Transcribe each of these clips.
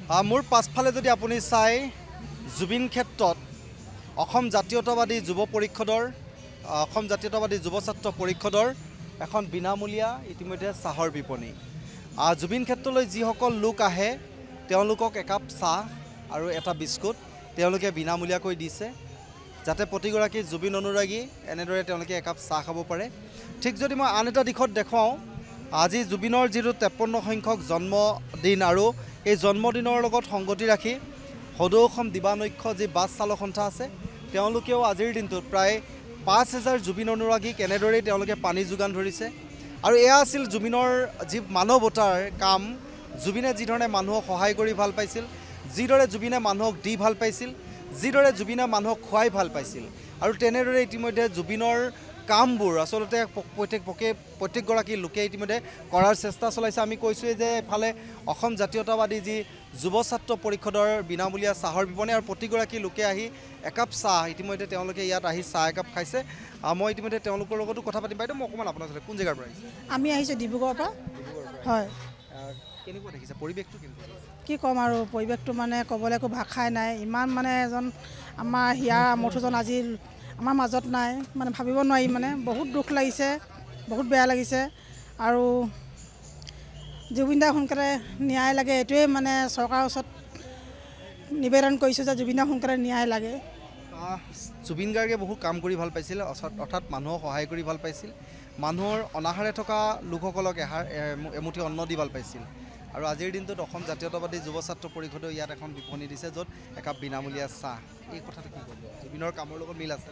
মোৰ পাছফালে যদি আপুনি চাই জুবিন ক্ষেত্ৰত অসম জাতীয়তাবাদী যুৱ পৰিষদৰ অসম জাতীয়তাবাদী যুৱ ছাত্ৰ পৰিষদৰ এখন বিনামূলীয়া ইতিমধ্যে চাহৰ বিপণী জুবিন ক্ষেত্ৰলৈ যিসকল লোক আহে তেওঁলোকক একাপ চাহ আৰু এটা বিস্কুট তেওঁলোকে বিনামূলীয়াকৈ দিছে যাতে প্ৰতিগৰাকী জুবিন অনুৰাগী এনেদৰে তেওঁলোকে একাপ চাহ খাব পাৰে ঠিক যদি মই আন এটা দিশত দেখাওঁ আজি জুবিনৰ যিটো 53 সংখ্যক জন্মদিন আৰু এই জন্মদিনৰ লগত সংগতি ৰাখি সদৌ অসম দিবানৈক্ষ যি বাছ চালক সন্থা আছে তেওঁলোকেও আজিৰ দিনটোত প্ৰায় 5000 জুবিন অনুৰাগীক এনেদৰেই তেওঁলোকে পানী যোগান ধৰিছে আৰু এয়া আছিল জুবিনৰ যি মানৱতাৰ কাম জুবিনে যিধৰণে মানুহক সহায় কৰি ভাল পাইছিল যিদৰে জুবিনে মানুহক দি ভাল পাইছিল যিদৰে জুবিনে মানুহক খুৱাই ভাল পাইছিল আৰু তেনেদৰে ইতিমধ্যে জুবিনৰ কামবোৰ আসলতে প্ৰত্যেকগৰাকী লোকে ইতিমধ্যে কৰাৰ চেষ্টা চলাইছে আমি কৈছোঁৱে যে এফালে অসম জাতীয়তাবাদী যি যুৱ ছাত্ৰ পৰিষদৰ বিনামূলীয়া চাহৰ বিপণী আৰু প্ৰতিগৰাকী লোকে আহি একাপ চাহ ইতিমধ্যে তেওঁলোকে ইয়াত আহি চাহ একাপ খাইছে মই ইতিমধ্যে তেওঁলোকৰ লগতো কথা পাতিম বাইদেউ মই অকণমান আপোনাৰ ওচৰতে কোন জেগাৰ পৰা আহিছে আমি আহিছোঁ ডিব্ৰুগড়ৰ পৰা হয় কেনেকুৱা দেখিছে পৰিৱেশটো কেনেকুৱা কি ক'ম আৰু পৰিৱেশটো মানে ক'বলৈ একো ভাষাই নাই ইমান মানে এজন আমাৰ হিয়াৰ আমঠুজন আজি আমাৰ মাজত নাই মানে ভাবিব নোৱাৰি মানে বহুত দুখ লাগিছে বহুত বেয়া লাগিছে আৰু জুবিন দাক সোনকালে ন্যায় লাগে এইটোৱে মানে চৰকাৰৰ ওচৰত নিবেদন কৰিছোঁ যে জুবিন দাক সোনকালে ন্যায় লাগে জুবিন গাৰ্গে বহুত কাম কৰি ভাল পাইছিল অৰ্থাৎ মানুহক সহায় কৰি ভাল পাইছিল মানুহৰ অনাহাৰে থকা লোকসকলক এমুঠি অন্ন দি ভাল পাইছিল আৰু আজিৰ দিনটোত অসম জাতীয়তাবাদী যুৱ ছাত্ৰ পৰিষদেও ইয়াত এখন বিপণী দিছে য'ত একাপ বিনামূলীয়া চাহ এই কথাটো কি ক'ব জুবিনৰ কামৰ লগত মিল আছে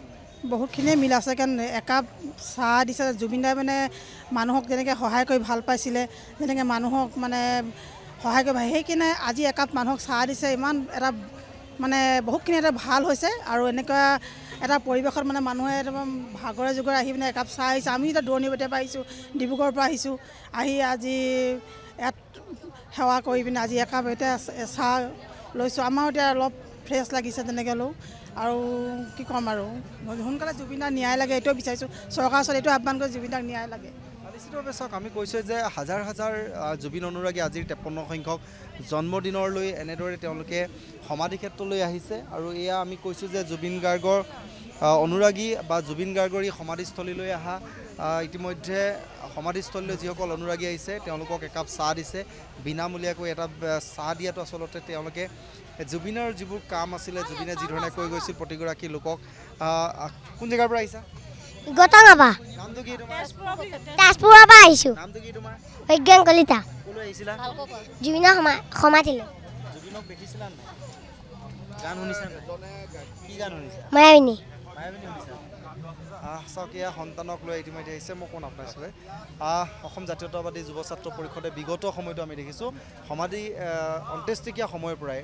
বহুতখিনিয়ে মিল আছে কাৰণ একাপ চাহ দিছে জুবিন দাই মানে মানুহক যেনেকৈ সহায় কৰি ভাল পাইছিলে যেনেকৈ মানুহক মানে সহায় কৰি সেইকাৰণে আজি একাপ মানুহক চাহ দিছে ইমান এটা মানে বহুতখিনি এটা ভাল হৈছে আৰু এনেকুৱা এটা পৰিৱেশত মানে মানুহে একদম ভাগৰে জোগৰে আহি মানে একাপ চাহ আহিছে আমি এতিয়া দূৰণিবতীয়াৰ পৰা আহিছোঁ ডিব্ৰুগড়ৰ পৰা আহিছোঁ আহি আজি ইয়াত সেৱা কৰি পিনে আজি একাপ এতিয়া চাহ লৈছোঁ আমাৰো এতিয়া অলপ ফ্ৰেছ লাগিছে তেনেকৈ লওঁ আৰু কি ক'ম আৰু সোনকালে জুবিন দাক ন্যায় লাগে এইটোৱে বিচাৰিছোঁ চৰকাৰৰ ওচৰত এইটো আহ্বান কৰি জুবিন দাক ন্যায় লাগে নিশ্চিতভাৱে চাওক আমি কৈছোঁ যে হাজাৰ হাজাৰ জুবিন অনুৰাগী আজিৰ 53 সংখ্যক জন্মদিনলৈ এনেদৰে তেওঁলোকে সমাধি ক্ষেত্ৰলৈ আহিছে আৰু এয়া আমি কৈছোঁ যে জুবিন গাৰ্গৰ অনুৰাগী বা জুবিন গাৰ্গৰ এই সমাধিস্থলীলৈ অহা ইতিমধ্যে সমাধিস্থলীলৈ যিসকল অনুৰাগী আহিছে তেওঁলোকক একাপ চাহ দিছে বিনামূলীয়াকৈ এটা চাহ দিয়াটো আচলতে তেওঁলোকে জুবিনৰ যিবোৰ কাম আছিলে জুবিনে যিধৰণে কৈ গৈছিল প্ৰতিগৰাকী লোকক কোন জেগাৰ পৰা আহিছা গটঙাপা নামটো কি তোমাৰ তেজপুৰৰ পৰা আহিছোঁ নামটো কি তোমাৰ অজ্ঞান কলিতা ক'লৈ আহিছিলা জুবিনৰ সমাধিলৈ জুবিনক দেখিছিলা নাই গান শুনিছা কি গান শুনিছা মায়াবিনী শুনিছা চাওক এয়া সন্তানক লৈ ইতিমধ্যে আহিছে মই কোন আপোনাৰ ওচৰলৈ অসম জাতীয়তাবাদী যুৱ ছাত্ৰ পৰিষদে বিগত সময়তো আমি দেখিছোঁ সমাধি অন্ত্যেষ্টিক্ৰিয়া সময়ৰ পৰাই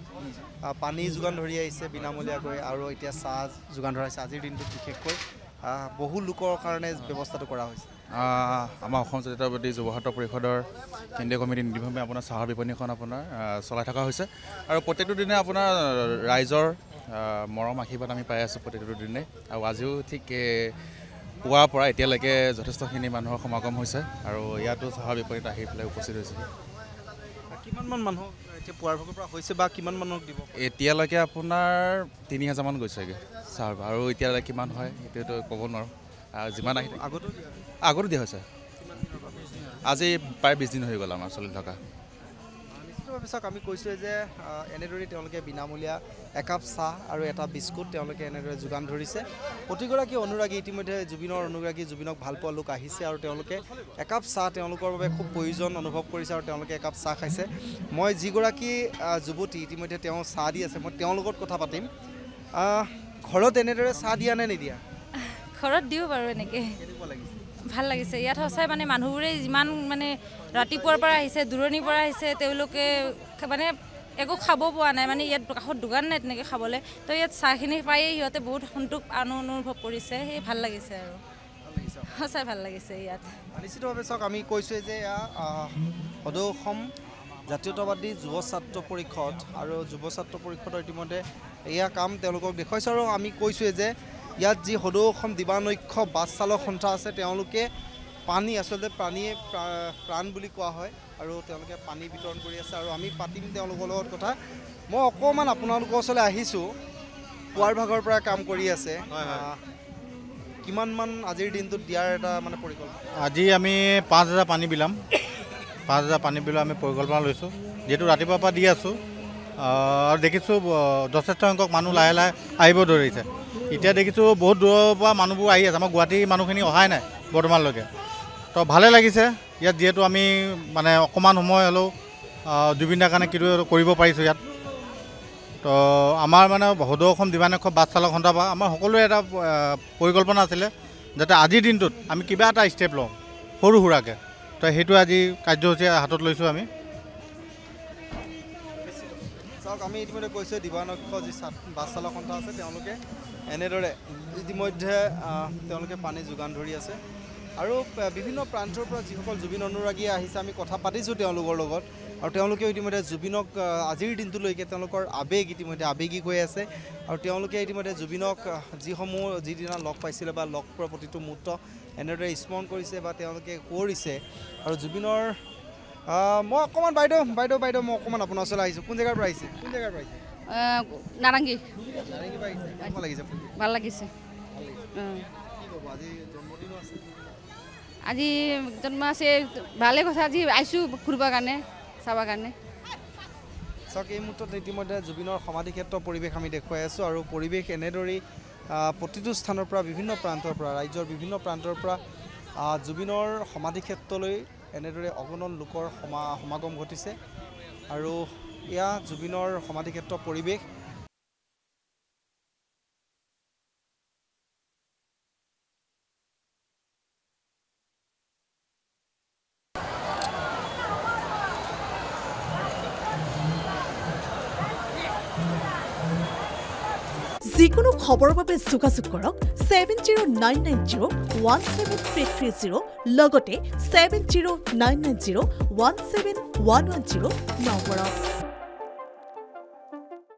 পানী যোগান ধৰি আহিছে বিনামূলীয়াকৈ আৰু এতিয়া চাহ যোগান ধৰাইছে আজিৰ দিনটোত বিশেষকৈ বহু লোকৰ কাৰণে ব্যৱস্থাটো কৰা হৈছে আমাৰ অসম জাতীয়তাবাদী যুৱ ছাত্ৰ পৰিষদৰ কেন্দ্ৰীয় কমিটিৰ নীতিভাৱে আপোনাৰ চাহৰ বিপণীখন আপোনাৰ চলাই থকা হৈছে আৰু প্ৰত্যেকটো দিনে আপোনাৰ ৰাইজৰ মৰম আশীৰ্বাদ আমি পাই আছোঁ প্ৰত্যেকটো দিনে আৰু আজিও ঠিক পুৱাৰ পৰা এতিয়ালৈকে যথেষ্টখিনি মানুহৰ সমাগম হৈছে আৰু ইয়াতো চাহৰ বিপণীত আহি পেলাই উপস্থিত হৈছে কিমানমান মানুহ এতিয়া পুৱাৰ ভাগৰ পৰা হৈছে বা কিমান মানুহক দিব এতিয়ালৈকে আপোনাৰ 3000 মান গৈছেগৈ চাহৰ আৰু এতিয়ালৈকে কিমান হয় এইটোতো ক'ব নোৱাৰোঁ যিমান আহি আগতো দিয়া হৈছে আজি প্ৰায় 20 দিন হৈ গ'ল আমাৰ চলি থকা নিশ্চিতভাৱে চাওক আমি কৈছোঁৱে যে এনেদৰে তেওঁলোকে বিনামূলীয়া একাপ চাহ আৰু এটা বিস্কুট তেওঁলোকে এনেদৰে যোগান ধৰিছে প্ৰতিগৰাকী অনুৰাগী ইতিমধ্যে জুবিনৰ অনুৰাগী জুবিনক ভাল পোৱা লোক আহিছে আৰু তেওঁলোকে একাপ চাহ তেওঁলোকৰ বাবে খুব প্ৰয়োজন অনুভৱ কৰিছে আৰু তেওঁলোকে একাপ চাহ খাইছে মই যিগৰাকী যুৱতী ইতিমধ্যে তেওঁ চাহ দি আছে মই তেওঁৰ লগত কথা পাতিম ঘৰত এনেদৰে চাহ দিয়া নে নিদিয়া ঘৰত দিওঁ বাৰু এনেকৈ ভাল লাগিছে ইয়াত সঁচাই মানে মানুহবোৰে যিমান মানে ৰাতিপুৱাৰ পৰা আহিছে দূৰণিৰ পৰা আহিছে তেওঁলোকে মানে একো খাব পোৱা নাই মানে ইয়াত কাষত দোকান নাই তেনেকৈ খাবলৈ তো ইয়াত চাহখিনি পায়েই সিহঁতে বহুত সন্তোষ অনুভৱ কৰিছে সেই ভাল লাগিছে আৰু সঁচাই ভাল লাগিছে ইয়াত নিশ্চিতভাৱে চাওক আমি কৈছোঁৱে যে এয়া সদৌ অসম জাতীয়তাবাদী যুৱ ছাত্ৰ পৰিষদ আৰু যুৱ ছাত্ৰ পৰিষদৰ ইতিমধ্যে এয়া কাম তেওঁলোকক দেখুৱাইছে আৰু আমি কৈছোঁৱে যে ইয়াত যি সদৌ অসম দিবানৈক্ষ বাছ চালক সন্থা আছে তেওঁলোকে পানী আচলতে পানীয়ে প্ৰাণ বুলি কোৱা হয় আৰু তেওঁলোকে পানী বিতৰণ কৰি আছে আৰু আমি পাতিম তেওঁলোকৰ লগত কথা মই অকণমান আপোনালোকৰ ওচৰলৈ আহিছোঁ পুৱাৰ ভাগৰ পৰা কাম কৰি আছে কিমানমান আজিৰ দিনটোত দিয়াৰ এটা মানে পৰিকল্পনা আজি আমি 5,000 পানী বিলাম 5,000 পানী বিলোৱা আমি পৰিকল্পনা লৈছোঁ যিহেতু ৰাতিপুৱাৰ পৰা দি আছোঁ আৰু দেখিছোঁ যথেষ্ট সংখ্যক মানুহ লাহে লাহে আহিব ধৰিছে এতিয়া দেখিছোঁ বহুত দূৰৰ পৰা মানুহবোৰ আহি আছে আমাৰ গুৱাহাটীৰ মানুহখিনি অহাই নাই বৰ্তমানলৈকে তো ভালে লাগিছে ইয়াত যিহেতু আমি মানে অকণমান সময় হ'লেও জুবিন দাৰ কাৰণে কিটো কৰিব পাৰিছোঁ ইয়াত তো আমাৰ মানে সদৌ অসম দিবানক্ষ বাছ চালক সন্থাৰ পৰা আমাৰ সকলোৰে এটা পৰিকল্পনা আছিলে যাতে আজিৰ দিনটোত আমি কিবা এটা ষ্টেপ লওঁ সৰু সুৰাকৈ তো সেইটো আজি কাৰ্যসূচী হাতত লৈছোঁ আমি চাওক আমি ইতিমধ্যে কৈছোঁ দিবানক্ষ যি বাছ চালক সন্থা আছে তেওঁলোকে এনেদৰে ইতিমধ্যে তেওঁলোকে পানী যোগান ধৰি আছে আৰু বিভিন্ন প্ৰান্তৰ পৰা যিসকল জুবিন অনুৰাগী আহিছে আমি কথা পাতিছোঁ তেওঁলোকৰ লগত আৰু তেওঁলোকে ইতিমধ্যে জুবিনক আজিৰ দিনটোলৈকে তেওঁলোকৰ আৱেগ ইতিমধ্যে আৱেগিক হৈ আছে আৰু তেওঁলোকে ইতিমধ্যে জুবিনক যিসমূহ যিদিনা লগ পাইছিলে বা লগ পোৱাৰ প্ৰতিটো মুহূৰ্ত এনেদৰে স্মৰণ কৰিছে বা তেওঁলোকে কৰিছে আৰু জুবিনৰ মই অকণমান বাইদেউ মই অকণমান আপোনাৰ ওচৰলৈ আহিছোঁ কোন জেগাৰ পৰা আহিছে নাৰেংগী নাৰেংগী পৰা আহিছে কেনেকুৱা লাগিছে ভাল লাগিছে কি ক'ব আজি জন্মদিনো আছে আজি জন্ম আছে ভালে কথা আজি আহিছোঁ ঘূৰিবৰ কাৰণে চাবৰ কাৰণে চাওক এই মুহূৰ্তত ইতিমধ্যে জুবিনৰ সমাধিক্ষেত্ৰ পৰিৱেশ আমি দেখুৱাই আছোঁ আৰু পৰিৱেশ এনেদৰেই প্ৰতিটো স্থানৰ পৰা বিভিন্ন প্ৰান্তৰ পৰা ৰাজ্যৰ বিভিন্ন প্ৰান্তৰ পৰা জুবিনৰ সমাধিক্ষেত্ৰলৈ এনেদৰে অগণন লোকৰ সমাগম ঘটিছে আৰু এয়া জুবিনৰ সমাধিক্ষেত্ৰ পৰিৱেশ যিকোনো খবৰৰ বাবে যোগাযোগ কৰক 7099017330 লগতে 7099017110 নম্বৰত।